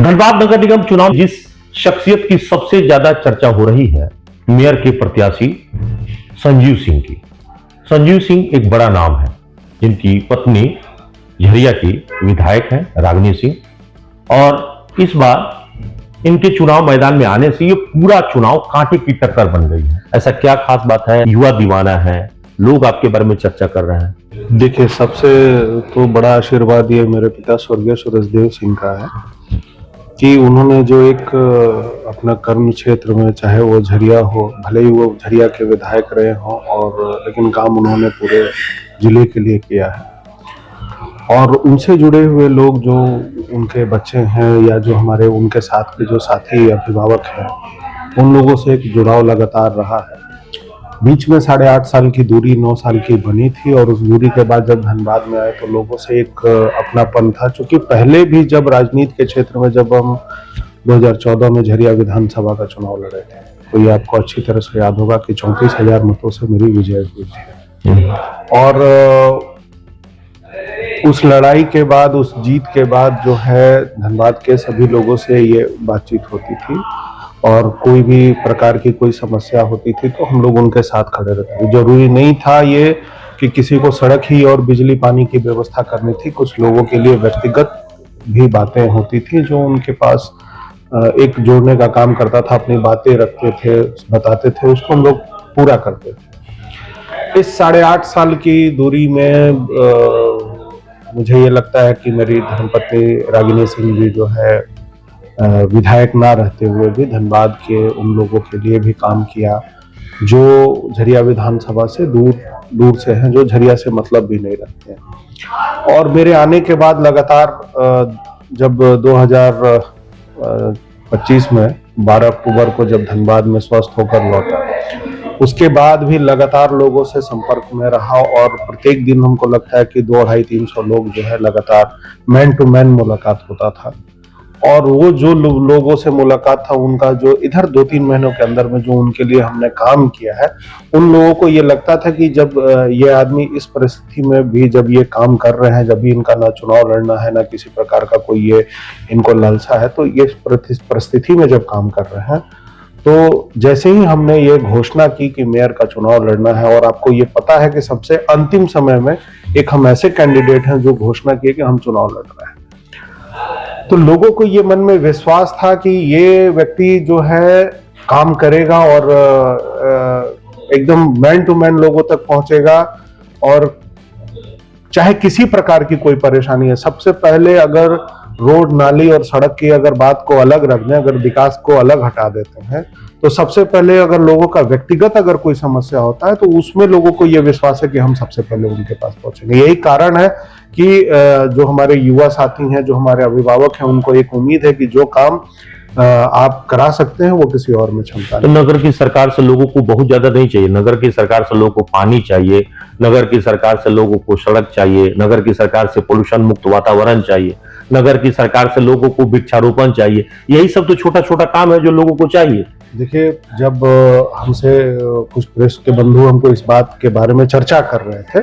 धनबाद नगर निगम चुनाव जिस शख्सियत की सबसे ज्यादा चर्चा हो रही है, मेयर के प्रत्याशी संजीव सिंह की। संजीव सिंह एक बड़ा नाम है, जिनकी पत्नी झरिया की विधायक है रागिनी सिंह, और इस बार इनके चुनाव मैदान में आने से ये पूरा चुनाव कांटे की टक्कर बन गई है। ऐसा क्या खास बात है? युवा दीवाना है, लोग आपके बारे में चर्चा कर रहे हैं। देखिए, सबसे तो बड़ा आशीर्वाद ये मेरे पिता स्वर्गीय सूरजदेव सिंह का है कि उन्होंने जो एक अपना कर्म क्षेत्र में, चाहे वो झरिया हो, भले ही वो झरिया के विधायक रहे हों, और लेकिन काम उन्होंने पूरे जिले के लिए किया है। और उनसे जुड़े हुए लोग जो उनके बच्चे हैं या जो हमारे उनके साथ के जो साथी अभिभावक हैं, उन लोगों से एक जुड़ाव लगातार रहा है। बीच में 8.5 साल की दूरी 9 साल की बनी थी, और उस दूरी के बाद जब धनबाद में आए तो लोगों से एक अपनापन था। क्योंकि पहले भी जब राजनीति के क्षेत्र में जब हम 2014 में झरिया विधानसभा का चुनाव लड़े थे, तो ये आपको अच्छी तरह से याद होगा कि 34,000 मतों से मेरी विजय हुई थी। और उस लड़ाई के बाद, उस जीत के बाद जो है धनबाद के सभी लोगों से ये बातचीत होती थी, और कोई भी प्रकार की कोई समस्या होती थी तो हम लोग उनके साथ खड़े रहते थे। जरूरी नहीं था ये कि किसी को सड़क ही और बिजली पानी की व्यवस्था करनी थी, कुछ लोगों के लिए व्यक्तिगत भी बातें होती थी जो उनके पास एक जोड़ने का काम करता था। अपनी बातें रखते थे, बताते थे, उसको हम लोग पूरा करते थे। इस 8.5 साल की दूरी में मुझे ये लगता है कि मेरी धर्मपत्नी रागिनी सिंह भी जो है विधायक ना रहते हुए भी धनबाद के उन लोगों के लिए भी काम किया जो झरिया विधानसभा से दूर से हैं, जो झरिया से मतलब भी नहीं रखते हैं। और मेरे आने के बाद लगातार जब 2025 में 12 अक्टूबर को जब धनबाद में स्वस्थ होकर लौटा, उसके बाद भी लगातार लोगों से संपर्क में रहा, और प्रत्येक दिन हमको लगता है कि 200-250 लोग जो है लगातार मैन टू मैन मुलाकात होता था। और वो जो लोगों से मुलाकात था, उनका जो इधर 2-3 महीनों के अंदर में जो उनके लिए हमने काम किया है, उन लोगों को ये लगता था कि जब ये आदमी इस परिस्थिति में भी जब ये काम कर रहे हैं, जब भी इनका ना चुनाव लड़ना है, ना किसी प्रकार का कोई ये इनको लालसा है, तो ये परिस्थिति में जब काम कर रहे हैं, तो जैसे ही हमने ये घोषणा की कि मेयर का चुनाव लड़ना है, और आपको ये पता है कि सबसे अंतिम समय में एक हम ऐसे कैंडिडेट हैं जो घोषणा किए कि हम चुनाव लड़ रहे हैं, तो लोगों को ये मन में विश्वास था कि ये व्यक्ति जो है काम करेगा और एकदम मैन टू मैन लोगों तक पहुंचेगा। और चाहे किसी प्रकार की कोई परेशानी है, सबसे पहले अगर रोड, नाली और सड़क की अगर बात को अलग रख दें, अगर विकास को अलग हटा देते हैं, तो सबसे पहले अगर लोगों का व्यक्तिगत अगर कोई समस्या होता है तो उसमें लोगों को यह विश्वास है कि हम सबसे पहले उनके पास पहुंचेंगे। यही कारण है कि जो हमारे युवा साथी हैं, जो हमारे अभिभावक हैं, उनको एक उम्मीद है कि जो काम आप करा सकते हैं वो किसी और में क्षमता नहीं। तो नगर की सरकार से लोगों को बहुत ज्यादा नहीं चाहिए, नगर की सरकार से लोगों को पानी चाहिए, नगर की सरकार से लोगों को सड़क चाहिए, नगर की सरकार से पोल्यूशन मुक्त वातावरण चाहिए, नगर की सरकार से लोगों को वृक्षारोपण चाहिए। यही सब तो छोटा छोटा काम है जो लोगों को चाहिए। देखिए, जब हमसे कुछ प्रेस के बंधु हमको इस बात के बारे में चर्चा कर रहे थे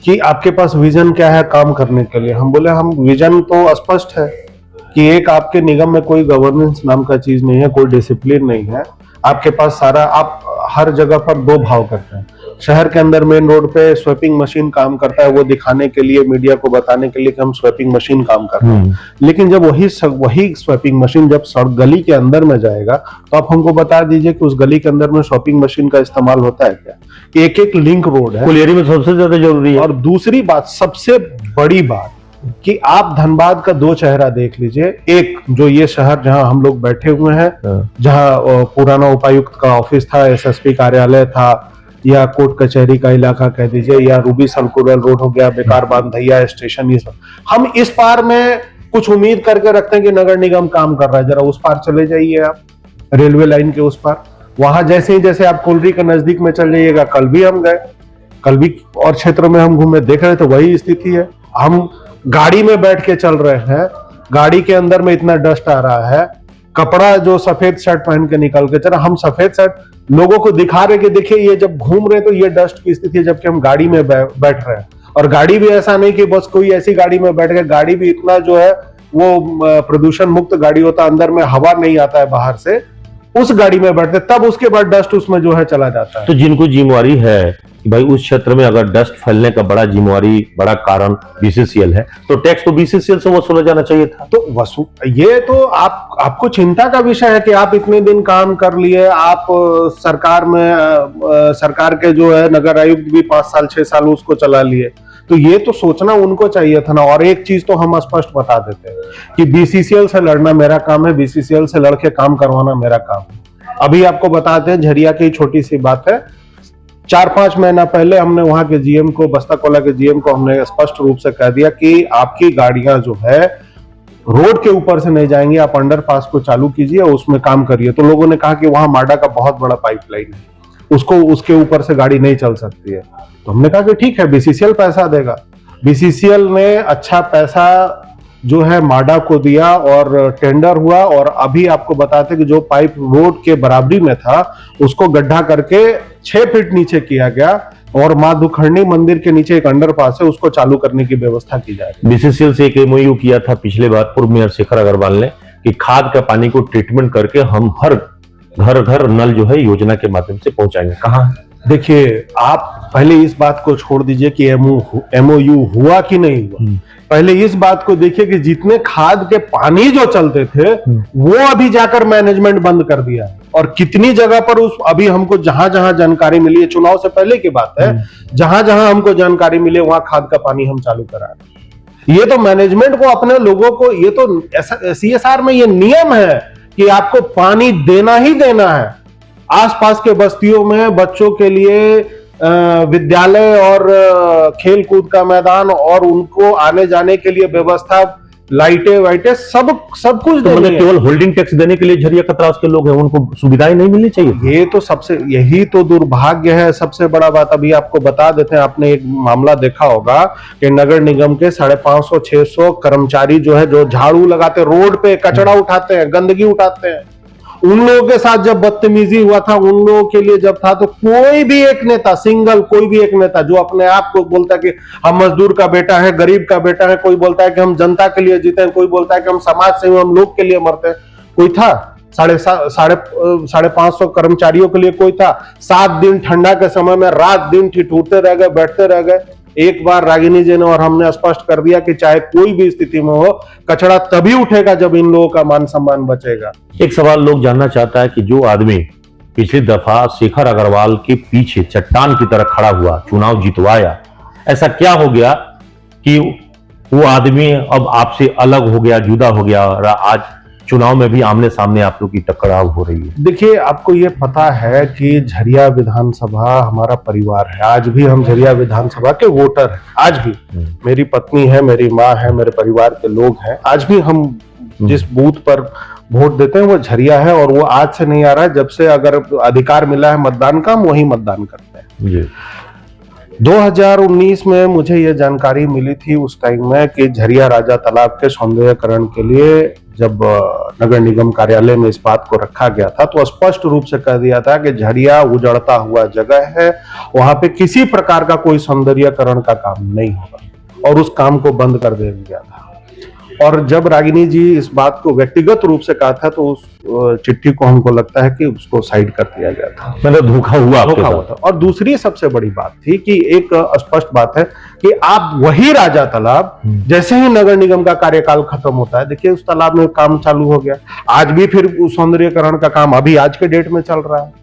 कि आपके पास विजन क्या है काम करने के लिए, हम बोले हम विजन तो स्पष्ट है कि एक आपके निगम में कोई गवर्नेंस नाम का चीज नहीं है, कोई डिसिप्लिन नहीं है। आपके पास सारा, आप हर जगह पर दो भाव करते हैं। शहर के अंदर मेन रोड पे स्वेपिंग मशीन काम करता है, वो दिखाने के लिए, मीडिया को बताने के लिए कि हम स्वेपिंग मशीन काम कर रहे हैं। लेकिन जब वही स्वेपिंग मशीन जब सड़क गली के अंदर में जाएगा, तो आप हमको बता दीजिए कि उस गली के अंदर में स्वेपिंग मशीन का इस्तेमाल होता है क्या? एक लिंक रोड है, कोलियरी में सबसे ज्यादा जरूरी है। और दूसरी बात, सबसे बड़ी बात, कि आप धनबाद का दो चेहरा देख लीजिए। एक जो ये शहर जहां हम लोग बैठे हुए हैं, जहां पुराना उपायुक्त का ऑफिस था, एसएसपी कार्यालय था, या कोर्ट कचहरी का इलाका कह दीजिए, या रूबी सर्कुलर रोड हो गया, बेकार बांधैया स्टेशन, ये सब हम इस पार में कुछ उम्मीद करके रखते हैं कि नगर निगम काम कर रहा है। जरा उस पार चले जाइए आप, रेलवे लाइन के उस पार, वहां जैसे आप कुलरी के नजदीक में चल जाइएगा। कल भी हम गए, कल भी और क्षेत्रों में हम घूमे, देख रहे तो वही स्थिति है। हम गाड़ी में बैठ के चल रहे हैं, गाड़ी के अंदर में इतना डस्ट आ रहा है, कपड़ा जो सफेद शर्ट पहन के निकल के चला, हम सफेद शर्ट लोगों को दिखा रहे कि देखिए ये जब घूम रहे तो ये डस्ट की स्थिति है, जबकि हम गाड़ी में बैठ रहे हैं। और गाड़ी भी ऐसा नहीं कि बस कोई ऐसी गाड़ी में बैठ गए, गाड़ी भी इतना जो है वो प्रदूषण मुक्त गाड़ी होता है, अंदर में हवा नहीं आता है बाहर से, उस गाड़ी में बैठते, तब उसके बाद डस्ट उसमें जो है चला जाता है। तो जिनको जिम्मेवारी है कि भाई उस क्षेत्र में अगर डस्ट फैलने का बड़ा जिम्मेवारी, बड़ा कारण बीसीसीएल है, तो टैक्स तो बीसीसीएल से वसूला जाना चाहिए था। तो ये तो आपको चिंता का विषय है कि आप इतने दिन काम कर लिए, आप सरकार में सरकार के जो है नगर आयुक्त भी 5 साल 6 साल उसको चला लिए, तो ये तो सोचना उनको चाहिए था ना। और एक चीज तो हम स्पष्ट बता देते हैं कि बीसीसीएल से लड़ना मेरा काम है, बीसीसीएल से लड़के काम करवाना मेरा काम है। अभी आपको बताते हैं, झरिया की छोटी सी बात है, 4-5 महीना पहले हमने वहां के जीएम को, बस्ता कोला के जीएम को हमने स्पष्ट रूप से कह दिया कि आपकी गाड़ियां जो है रोड के ऊपर से नहीं जाएंगी, आप अंडरपास को चालू कीजिए, उसमें काम करिए। तो लोगों ने कहा कि वहां माडा का बहुत बड़ा पाइपलाइन है, उसको उसके ऊपर से गाड़ी नहीं चल सकती है। तो हमने कहा कि ठीक है, बीसीसीएल पैसा देगा। बीसीसीएल ने अच्छा पैसा जो है माडा को दिया और टेंडर हुआ, और अभी आपको बताते कि जो पाइप रोड के बराबरी में था उसको गड्ढा करके 6 फीट नीचे किया गया, और मां दुखड़नी मंदिर के नीचे एक अंडरपास है, उसको चालू करने की व्यवस्था की जा रही है। बीसीसीएल से एक एमओयू किया था पिछले बार पूर्व मेयर शेखर अग्रवाल ने कि खाद का पानी को ट्रीटमेंट करके हम हर घर घर नल जो है योजना के माध्यम से पहुंचाएंगे। कहाँ है? देखिए, आप पहले इस बात को छोड़ दीजिए कि एमओयू हुआ कि नहीं हुआ, पहले इस बात को देखिए कि जितने खाद के पानी जो चलते थे वो अभी जाकर मैनेजमेंट बंद कर दिया, और कितनी जगह पर उस अभी हमको जहां जहां जानकारी मिली है, चुनाव से पहले की बात है, जहां जहां हमको जानकारी मिली है वहां खाद का पानी हम चालू करा रहे। ये तो मैनेजमेंट को, अपने लोगों को, ये तो सीएसआर में ये नियम है कि आपको पानी देना ही देना है। आसपास के बस्तियों में बच्चों के लिए विद्यालय और खेल कूद का मैदान और उनको आने जाने के लिए व्यवस्था, लाइटें वाइटें, सब कुछ तो मतलब केवल होल्डिंग टैक्स देने के लिए झरिया कतरास के लोग हैं, उनको सुविधाएं नहीं मिलनी चाहिए? ये तो यही तो दुर्भाग्य है। सबसे बड़ा बात अभी आपको बता देते हैं, आपने एक मामला देखा होगा कि नगर निगम के 550-600 कर्मचारी जो है, जो झाड़ू लगाते, रोड पे कचरा उठाते हैं, गंदगी उठाते हैं, उन लोगों के साथ जब बदतमीजी हुआ था, उन लोगों के लिए जब था, तो कोई भी एक नेता, सिंगल कोई भी एक नेता जो अपने आप को बोलता है कि हम मजदूर का बेटा है, गरीब का बेटा है, कोई बोलता है कि हम जनता के लिए जीते हैं, कोई बोलता है कि हम समाज से, हम लोग के लिए मरते हैं, कोई था? 550 कर्मचारियों के लिए कोई था? 7 दिन ठंडा के समय में रात दिन ठिठुरते रह गए, बैठते रह गए। एक बार रागिनी जी ने और हमने स्पष्ट कर दिया कि चाहे कोई भी स्थिति में हो, कचरा तभी उठेगा जब इन लोगों का मान सम्मान बचेगा। एक सवाल लोग जानना चाहता है कि जो आदमी पिछली दफा शेखर अग्रवाल के पीछे चट्टान की तरह खड़ा हुआ, चुनाव जितवाया, ऐसा क्या हो गया कि वो आदमी अब आपसे अलग हो गया, जुदा हो गया, और आज चुनाव में भी आमने सामने आप लोग की टकराव हो रही है? देखिए, आपको ये पता है कि झरिया विधानसभा हमारा परिवार है। आज भी हम झरिया विधानसभा के वोटर हैं, आज भी। मेरी पत्नी है, मेरी माँ है, मेरे परिवार के लोग हैं। आज भी हम जिस बूथ पर वोट देते हैं वो झरिया है, और वो आज से नहीं आ रहा है। जब से अगर अधिकार मिला है मतदान का, हम वही मतदान करते हैं जी। 2019 में मुझे ये जानकारी मिली थी उस टाइम में कि झरिया राजा तालाब के सौंदर्यकरण के लिए जब नगर निगम कार्यालय में इस बात को रखा गया था, तो स्पष्ट रूप से कह दिया था कि झरिया उजड़ता हुआ जगह है, वहां पे किसी प्रकार का कोई सौंदर्यकरण का काम नहीं होगा, और उस काम को बंद कर दिया गया था। और जब रागिनी जी इस बात को व्यक्तिगत रूप से कहा था, तो उस चिट्ठी को हमको लगता है कि उसको साइड कर दिया गया था, मतलब धोखा हुआ था। और दूसरी सबसे बड़ी बात थी कि एक स्पष्ट बात है कि आप वही राजा तालाब, जैसे ही नगर निगम का कार्यकाल खत्म होता है, देखिए उस तालाब में काम चालू हो गया, आज भी फिर सौंदर्यकरण का काम अभी आज के डेट में चल रहा है।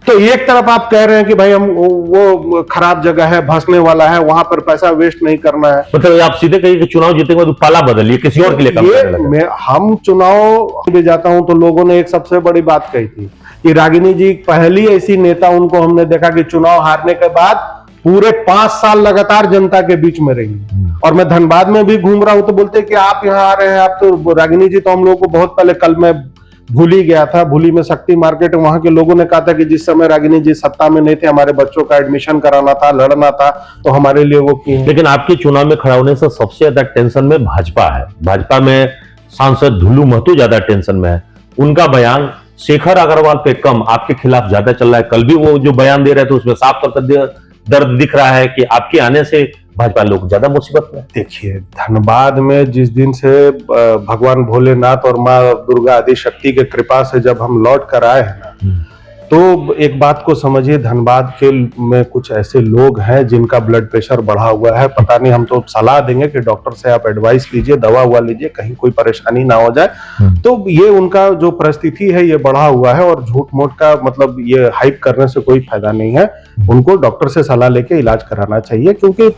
तो एक तरफ आप कह रहे हैं कि भाई हम वो खराब जगह है, भसने वाला है, वहां पर पैसा वेस्ट नहीं करना है। मतलब आप सीधे कहिए कि चुनाव जीतने के बाद पाला बदलिए, किसी और के लिए काम करने लगे। हम चुनाव भी जाता हूं तो लोगों ने एक सबसे बड़ी बात कही थी कि रागिनी जी पहली ऐसी नेता उनको हमने देखा कि चुनाव हारने के बाद पूरे 5 साल लगातार जनता के बीच में रही। और मैं धनबाद में भी घूम रहा हूं तो बोलते कि आप यहाँ आ रहे हैं, आप तो रागिनी जी तो हम लोगों को बहुत पहले, कल मैं भूली गया था, भूली में शक्ति मार्केट, वहां के लोगों ने कहा था कि जिस समय रागिनी जी सत्ता में नहीं थे, हमारे बच्चों का एडमिशन कराना था, लड़ना था, तो हमारे लिए वो की। लेकिन आपके चुनाव में खड़ा होने से सबसे ज्यादा टेंशन में भाजपा है। भाजपा में सांसद धुल्लू महतो ज्यादा टेंशन में है। उनका बयान शेखर अग्रवाल पे कम आपके खिलाफ ज्यादा चल रहा है। कल भी वो जो बयान दे रहे थे उसमें साफ तौर पर दर्द दिख रहा है कि आपके आने से भाजपा लोग ज्यादा मुसीबत में। देखिए, धनबाद में जिस दिन से भगवान भोलेनाथ और माँ दुर्गा आदि शक्ति के कृपा से जब हम लौट कर आए हैं ना, तो एक बात को समझिए, धनबाद के में कुछ ऐसे लोग हैं जिनका ब्लड प्रेशर बढ़ा हुआ है। पता नहीं, हम तो सलाह देंगे कि डॉक्टर से आप एडवाइस लीजिए, दवा हुआ लीजिए, कहीं कोई परेशानी ना हो जाए। तो ये उनका जो परिस्थिति है ये बढ़ा हुआ है, और झूठ मूठ का मतलब ये हाइप करने से कोई फायदा नहीं है। उनको डॉक्टर से सलाह लेके इलाज कराना चाहिए, क्योंकि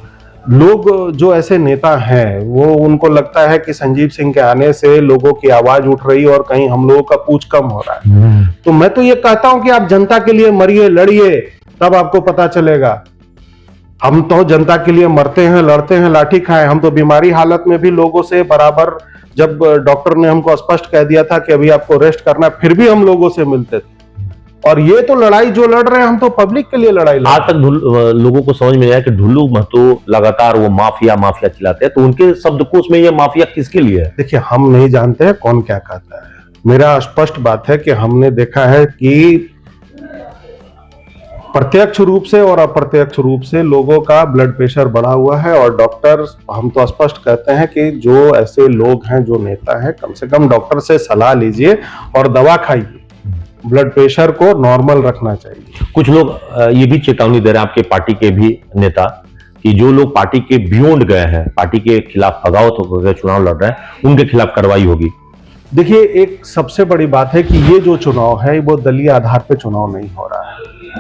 लोग जो ऐसे नेता हैं वो, उनको लगता है कि संजीव सिंह के आने से लोगों की आवाज उठ रही है और कहीं हम लोगों का पूछ कम हो रहा है। तो मैं तो ये कहता हूं कि आप जनता के लिए मरिए, लड़िए, तब आपको पता चलेगा। हम तो जनता के लिए मरते हैं, लड़ते हैं, लाठी खाए। हम तो बीमारी हालत में भी लोगों से बराबर, जब डॉक्टर ने हमको स्पष्ट कह दिया था कि अभी आपको रेस्ट करना है, फिर भी हम लोगों से मिलते थे। और ये तो लड़ाई जो लड़ रहे हैं, हम तो पब्लिक के लिए लड़ाई लड़ रहे हैं। आज तक लोगों को समझ में आया कि ढुल्लू महतो लगातार वो माफिया माफिया चिल्लाते हैं, तो उनके शब्दकोश में ये माफिया किसके लिए है? देखिए, हम नहीं जानते हैं कौन क्या कहता है। मेरा स्पष्ट बात है कि हमने देखा है कि प्रत्यक्ष रूप से और अप्रत्यक्ष रूप से लोगों का ब्लड प्रेशर बढ़ा हुआ है, और डॉक्टर, हम तो स्पष्ट कहते हैं कि जो ऐसे लोग हैं, जो नेता हैं, कम से कम डॉक्टर से सलाह लीजिए और दवा खाइए। ब्लड प्रेशर को नॉर्मल रखना चाहिए। कुछ लोग ये भी चेतावनी दे रहे हैं, आपके पार्टी के भी नेता, कि जो लोग पार्टी के बियॉन्ड गए हैं, पार्टी के खिलाफ बगावत होकर चुनाव लड़ रहे हैं, उनके खिलाफ कार्रवाई होगी। देखिए, एक सबसे बड़ी बात है कि ये जो चुनाव है वो दलीय आधार पे चुनाव नहीं हो रहा है,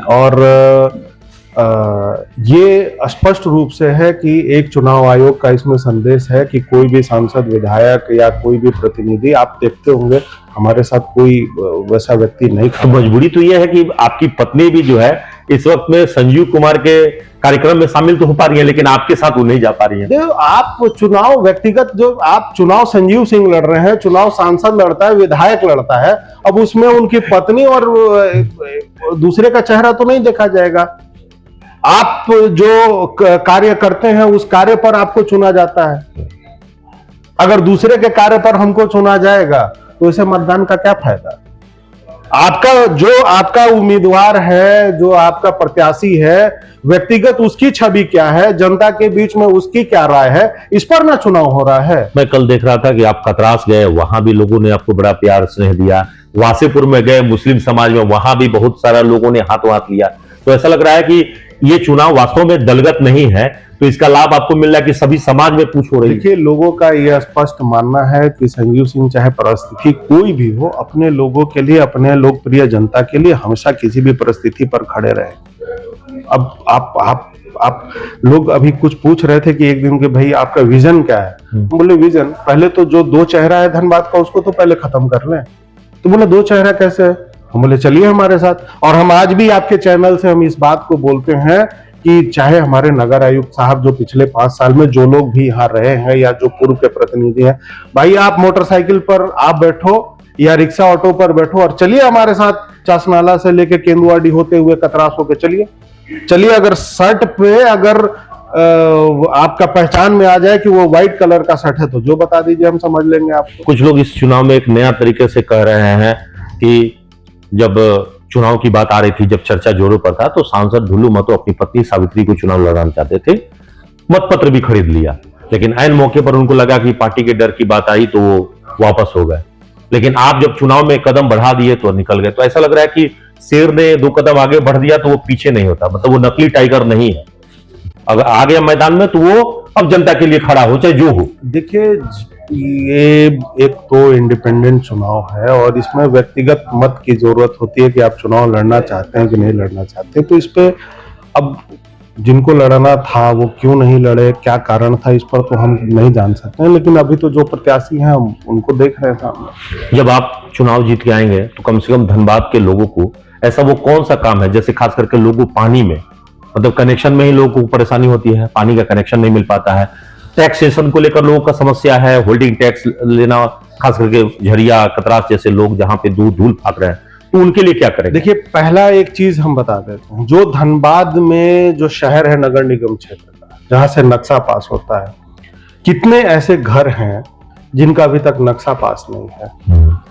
और ये स्पष्ट रूप से है कि एक चुनाव आयोग का इसमें संदेश है कि कोई भी सांसद, विधायक या कोई भी प्रतिनिधि, आप देखते होंगे हमारे साथ कोई वैसा व्यक्ति नहीं तो मजबूरी तो यह है कि आपकी पत्नी भी जो है इस वक्त में संजीव कुमार के कार्यक्रम में शामिल तो हो पा रही है, लेकिन आपके साथ वो नहीं जा पा रही है। देखो, आप चुनाव व्यक्तिगत, जो आप चुनाव संजीव सिंह लड़ रहे हैं, चुनाव सांसद लड़ता है, विधायक लड़ता है, अब उसमें उनकी पत्नी और दूसरे का चेहरा तो नहीं देखा जाएगा। आप जो कार्य करते हैं उस कार्य पर आपको चुना जाता है। अगर दूसरे के कार्य पर हमको चुना जाएगा तो इसे मतदान का क्या फायदा? आपका उम्मीदवार है, जो आपका प्रत्याशी है, व्यक्तिगत उसकी छवि क्या है, जनता के बीच में उसकी क्या राय है, इस पर ना चुनाव हो रहा है। मैं कल देख रहा था कि आप कतरास गए, वहां भी लोगों ने आपको बड़ा प्यार स्नेह दिया। वासेपुर में गए मुस्लिम समाज में, वहां भी बहुत सारा लोगों ने हाथों हाथ लिया। तो ऐसा लग रहा है कि ये चुनाव वास्तव में दलगत नहीं है, तो इसका लाभ आपको मिल रहा है कि सभी समाज में पूछ हो रही है। देखिए, लोगों का यह स्पष्ट मानना है कि संजीव सिंह, चाहे परिस्थिति कोई भी हो, अपने लोगों के लिए, अपने लोकप्रिय जनता के लिए हमेशा किसी भी परिस्थिति पर खड़े रहे। अब आप लोग अभी कुछ पूछ रहे थे कि एक दिन के, भाई आपका विजन क्या है? बोले विजन, पहले तो जो दो चेहरा है धनबाद का, उसको तो पहले खत्म कर लें। तो बोले दो चेहरा कैसे? हम बोले चलिए हमारे साथ। और हम आज भी आपके चैनल से हम इस बात को बोलते हैं कि चाहे हमारे नगर आयुक्त साहब जो पिछले 5 साल में जो लोग भी यहाँ रहे हैं, या जो पूर्व के प्रतिनिधि हैं, भाई आप मोटरसाइकिल पर आप बैठो या रिक्शा ऑटो पर बैठो और चलिए हमारे साथ, चासनाला से लेके केंदुआडी होते हुए कतरास होके चलिए। अगर शर्ट पे अगर आपका पहचान में आ जाए कि वो व्हाइट कलर का शर्ट है, तो जो बता दीजिए, हम समझ लेंगे आपको। कुछ लोग इस चुनाव में एक नया तरीके से कह रहे हैं कि जब चुनाव की बात आ रही थी, जब चर्चा जोरों पर था, तो सांसद ढुल्लू महतो अपनी पत्नी सावित्री को चुनाव लड़ाना चाहते थे, मतपत्र भी खरीद लिया, लेकिन ऐन मौके पर उनको लगा कि पार्टी के डर की बात आई तो वो वापस हो गए। लेकिन आप जब चुनाव में कदम बढ़ा दिए तो निकल गए। तो ऐसा लग रहा है कि शेर ने 2 कदम आगे बढ़ दिया तो वो पीछे नहीं होता, मतलब वो नकली टाइगर नहीं है। अगर आ गया मैदान में तो वो अब जनता के लिए खड़ा हो, चाहे जो हो। देखिए, ये एक तो इंडिपेंडेंट चुनाव है और इसमें व्यक्तिगत मत की जरूरत होती है कि आप चुनाव लड़ना चाहते हैं कि नहीं लड़ना चाहते। तो इस पे अब जिनको लड़ना था वो क्यों नहीं लड़े, क्या कारण था, इस पर तो हम नहीं जान सकते हैं। लेकिन अभी तो जो प्रत्याशी हैं हम उनको देख रहे हैं सामने। जब आप चुनाव जीत के आएंगे तो कम से कम धनबाद के लोगों को ऐसा वो कौन सा काम है, जैसे खास करके लोगों पानी में, मतलब कनेक्शन में ही लोगों को परेशानी होती है, पानी का कनेक्शन नहीं मिल पाता है, टैक्सेशन को लेकर लोगों का समस्या है, होल्डिंग टैक्स लेना, खास करके झरिया कतरास जैसे लोग जहां पे दूर धूल फाक रहे हैं, तो उनके लिए क्या करें? देखिए, पहला एक चीज हम बता देते हैं, जो धनबाद में जो शहर है नगर निगम क्षेत्र का, जहां से नक्शा पास होता है, कितने ऐसे घर हैं जिनका अभी तक नक्शा पास नहीं है।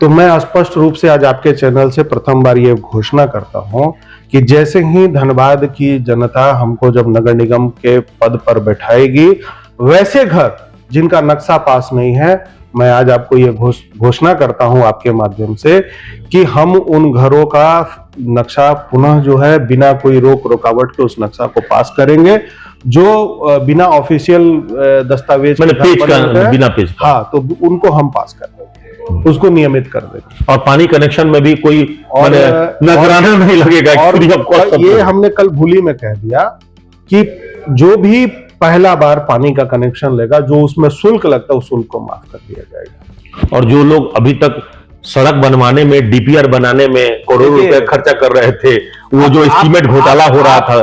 तो मैं स्पष्ट रूप से आज आपके चैनल से प्रथम बार ये घोषणा करता हूं कि जैसे ही धनबाद की जनता हमको जब नगर निगम के पद पर बैठाएगी, वैसे घर जिनका नक्शा पास नहीं है, मैं आज आपको ये घोषणा करता हूं आपके माध्यम से कि हम उन घरों का नक्शा पुनः जो है बिना कोई रोक रुकावट के उस नक्शा को पास करेंगे, जो बिना ऑफिशियल दस्तावेज मैंने पेज का, बिना पेज का। हाँ, तो उनको हम पास कर देंगे, उसको नियमित कर देंगे। और पानी कनेक्शन में भी कोई नजराना नहीं लगेगा। और ये हमने कल भूली में कह दिया कि जो भी पहला बार पानी का कनेक्शन लेगा, जो उसमें शुल्क लगता है उस शुल्क को माफ कर दिया जाएगा। और जो लोग अभी तक सड़क बनवाने में, डीपीआर बनाने में करोड़ों रुपए खर्चा कर रहे थे, वो जो एस्टीमेट घोटाला हो रहा था,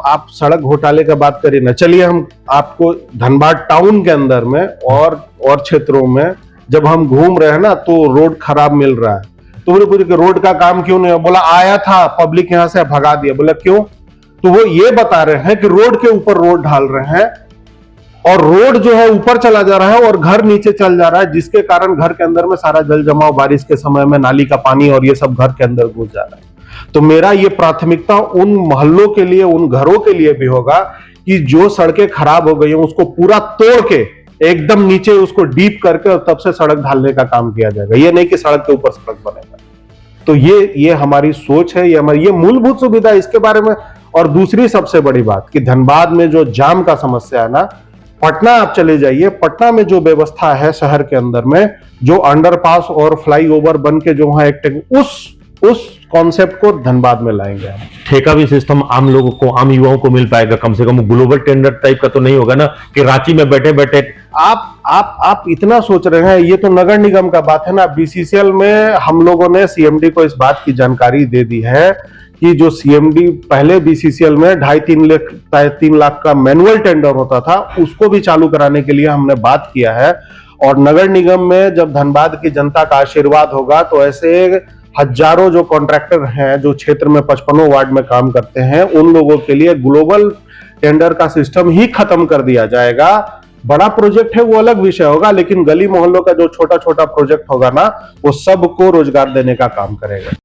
आप सड़क घोटाले का बात करिए ना। चलिए हम आपको धनबाद टाउन के अंदर में और क्षेत्रों में जब हम घूम रहे हैं ना, तो रोड खराब मिल रहा है, तो बोले पूरे रोड का काम क्यों नहीं? बोला आया था, पब्लिक यहां से भगा दिया। बोला क्यों? तो वो ये बता रहे हैं कि रोड के ऊपर रोड ढाल रहे हैं और रोड जो है ऊपर चला जा रहा है और घर नीचे चल जा रहा है, जिसके कारण घर के अंदर में सारा जल जमाव, बारिश के समय में नाली का पानी और ये सब घर के अंदर घुस जा रहा है। तो मेरा ये प्राथमिकता उन मोहल्लों के लिए, उन घरों के लिए भी होगा कि जो सड़कें खराब हो गई हैं उसको पूरा तोड़ के एकदम नीचे उसको डीप करके और तब से सड़क ढालने का काम किया जाएगा। ये नहीं कि सड़क के ऊपर सड़क बनेगा। तो ये हमारी सोच है, ये मूलभूत सुविधा, इसके बारे में। और दूसरी सबसे बड़ी बात कि धनबाद में जो जाम का समस्या है ना, पटना आप चले जाइए, पटना में जो व्यवस्था है शहर के अंदर में, जो अंडरपास और फ्लाईओवर बन के जो है उस कॉन्सेप्ट को धनबाद में लाएंगे। ठेका भी सिस्टम आम लोगों को, आम युवाओं को मिल पाएगा, कम से कम ग्लोबल टेंडर टाइप का तो नहीं होगा ना कि रांची में बैठे बैठे। आप इतना सोच रहे हैं, ये तो नगर निगम का बात है ना। बीसीसीएल में हम लोगों ने सीएमडी को इस बात की जानकारी दे दी है कि जो सीएमडी पहले बीसीसीएल में 2.5-3 लाख का मैनुअल टेंडर होता था, उसको भी चालू कराने के लिए हमने बात किया है। और नगर निगम में जब धनबाद की जनता का आशीर्वाद होगा, तो ऐसे हजारों जो कॉन्ट्रैक्टर हैं जो क्षेत्र में 55 वार्ड में काम करते हैं, उन लोगों के लिए ग्लोबल टेंडर का सिस्टम ही खत्म कर दिया जाएगा। बड़ा प्रोजेक्ट है वो अलग विषय होगा, लेकिन गली मोहल्लों का जो छोटा छोटा प्रोजेक्ट होगा ना, वो सबको रोजगार देने का काम करेगा।